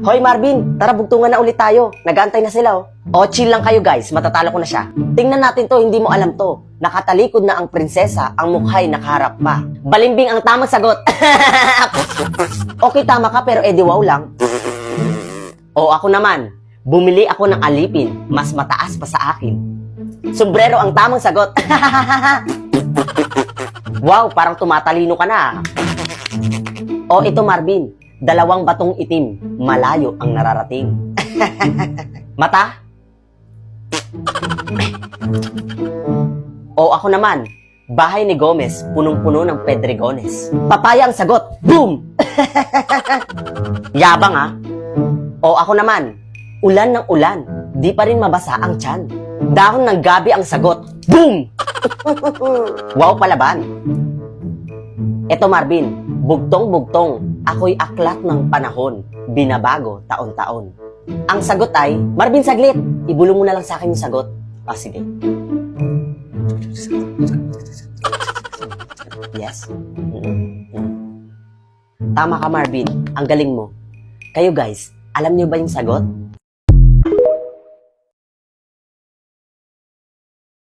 Hoy Marvin, tara bugtungan na ulit tayo. Nag-aantay na sila oh. O chill lang kayo guys, matatalo ko na siya. Tingnan natin to, hindi mo alam to. Nakatalikod na ang prinsesa, ang mukha'y nakaharap pa. Balimbing ang tamang sagot. Okay, tama ka pero edi wow lang. O ako naman, bumili ako ng alipin, mas mataas pa sa akin. Sombrero ang tamang sagot. Wow, parang tumatalino ka na. O ito Marvin, dalawang batong itim, malayo ang nararating. Mata? O ako naman, bahay ni Gomez, punong-puno ng Pedregones. Papaya ang sagot. Boom! Yabang ha? O ako naman, ulan ng ulan, di pa rin mabasa ang tiyan. Dahon ng gabi ang sagot. Boom! Wow palaban. Eto Marvin, bugtong-bugtong, ako'y aklat ng panahon, binabago taon-taon. Ang sagot ay, Marvin saglit, ibulong mo na lang sa akin yung sagot. Sige. Yes? Tama ka Marvin, ang galing mo. Kayo guys, alam niyo ba yung sagot?